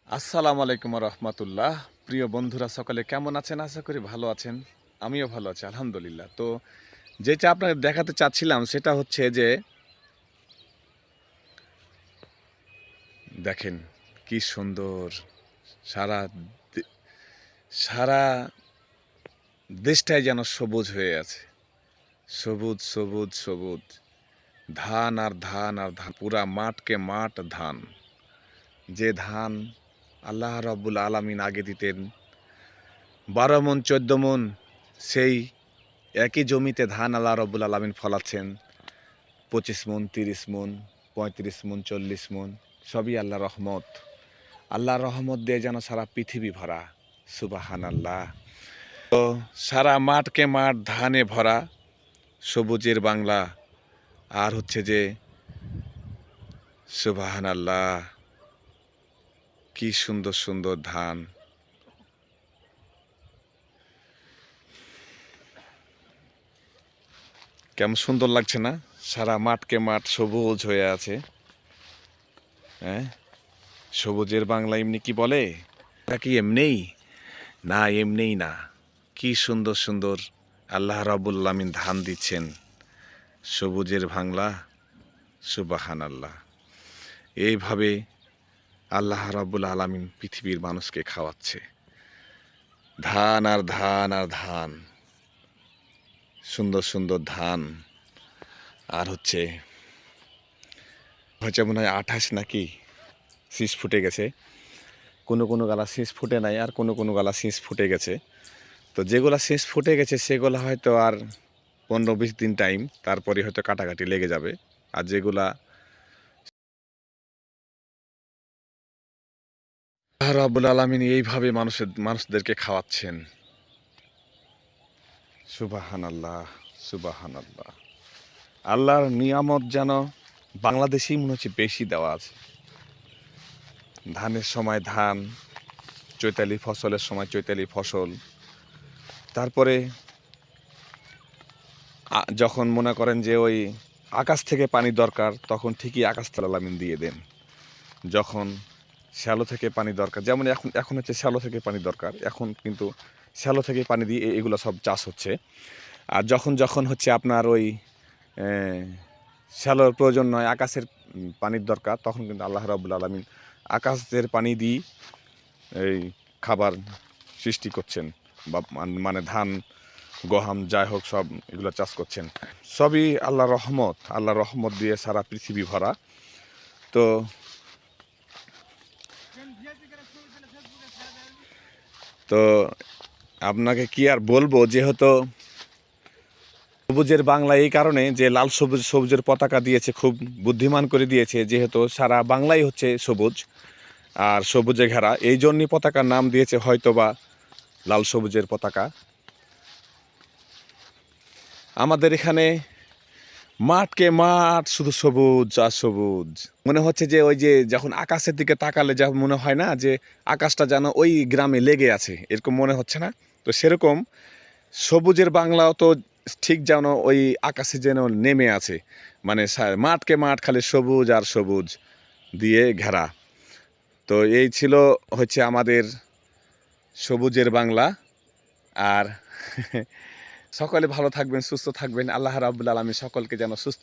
আসসালামু আলাইকুম রহমতুল্লাহ। প্রিয় বন্ধুরা সকলে কেমন আছেন? আশা করি ভালো আছেন। আমিও ভালো আছি আলহামদুলিল্লাহ। তো যেটা আপনাকে দেখাতে চাচ্ছিলাম সেটা হচ্ছে যে দেখেন কি সুন্দর সারা দে- সারা দেশটাই যেন সবুজ হয়ে আছে। সবুজ সবুজ সবুজ, ধান আর ধান আর ধান, পুরা মাঠকে মাঠ ধান। যে ধান আল্লাহ রাব্বুল আলামিন আগে দিতেন 12 মণ 14 মণ, সেই একই জমিতে ধান আল্লাহ রাব্বুল আলামিন ফলাচ্ছেন 25 মণ, 30 মণ, 35 মণ, 40 মণ। সবই আল্লাহর রহমত। আল্লাহর রহমত দিয়ে যেন সারা পৃথিবী ভরা। সুবহানাল্লাহ। তো সারা মাঠকে মাঠ ধানে ভরা, সবুজের বাংলা। আর হচ্ছে যে সুবহানাল্লাহ, কি সুন্দর সুন্দর ধান। কেমন সুন্দর লাগছে না? সারা মাঠকে মাঠ সবুজ হয়ে আছে। হ্যাঁ, সবুজের বাংলা এমনি কি বলে? এটা কি এমনিই? না, এমনিই না। কি সুন্দর সুন্দর আল্লাহ রাব্বুল আলামিন ধান দিচ্ছেন। সবুজের বাংলা। সুবহানাল্লাহ। এইভাবে আল্লাহ রাব্বুল আলামিন পৃথিবীর মানুষকে খাওয়াচ্ছে। ধান আর ধান আর ধান, সুন্দর সুন্দর ধান। আর হচ্ছে হচ্ছে মনে হয় 28 নাকি শীষ ফুটে গেছে। কোনো কোনো গালা শীষ ফুটে নাই, আর কোনো কোনো গালা শীষ ফুটে গেছে। তো যেগুলা শীষ ফুটে গেছে সেগুলো হয়তো আর 15-20 দিন টাইম, তারপরে হয়তো কাটাকাটি লেগে যাবে। আর যেগুলা আল্লাহ রাব্বুল আলামিন এইভাবে মানুষদেরকে খাওয়াচ্ছেন। সুবহানাল্লাহ, সুবহানাল্লাহ। আল্লাহর নিয়ামত যেন বাংলাদেশেই মনে হচ্ছে বেশি দেওয়া আছে। ধানের সময় ধান, চৈতালি ফসলের সময় চৈতালি ফসল। তারপরে যখন মনে করেন যে ওই আকাশ থেকে পানি দরকার, তখন ঠিকই আকাশ থেকে আলামিন দিয়ে দেন। যখন শ্যালো থেকে পানি দরকার, যেমন এখন এখন হচ্ছে শ্যালো থেকে পানি দরকার, এখন কিন্তু শ্যালো থেকে পানি দিয়ে এগুলো সব চাষ হচ্ছে। আর যখন যখন হচ্ছে আপনার ওই শ্যালোর প্রয়োজন নয়, আকাশের পানির দরকার, তখন কিন্তু আল্লাহ রাব্বুল আলামিন আকাশের পানি দিয়ে এই খাবার সৃষ্টি করছেন, বা মানে ধান গহাম যাই হোক সব এগুলো চাষ করছেন। সবই আল্লাহর রহমত। আল্লাহর রহমত দিয়ে সারা পৃথিবী ভরা। তো তো আপনাকে কি আর বলবো, যেহেতু সবুজের বাংলা এই কারণে যে লাল সবুজ সবুজের পতাকা দিয়েছে, খুব বুদ্ধিমান করে দিয়েছে, যেহেতু সারা বাংলাই হচ্ছে সবুজ আর সবুজে ঘেরা, এই জন্যই পতাকার নাম দিয়েছে হয়তোবা লাল সবুজের পতাকা। আমাদের এখানে মাঠকে মাঠ শুধু সবুজ আর সবুজ। মনে হচ্ছে যে ওই যে যখন আকাশের দিকে তাকালে যা মনে হয় না যে আকাশটা যেন ওই গ্রামে লেগে আছে, এরকম মনে হচ্ছে না? তো সেরকম সবুজের বাংলাও তো ঠিক যেন ওই আকাশে যেন নেমে আছে। মানে মাঠকে মাঠ খালি সবুজ আর সবুজ দিয়ে ঘেরা। তো এই ছিল হচ্ছে আমাদের সবুজের বাংলা। আর সকলে ভালো থাকবেন, সুস্থ থাকবেন। আল্লাহ রাব্বুল আলামিন সকলকে যেন সুস্থ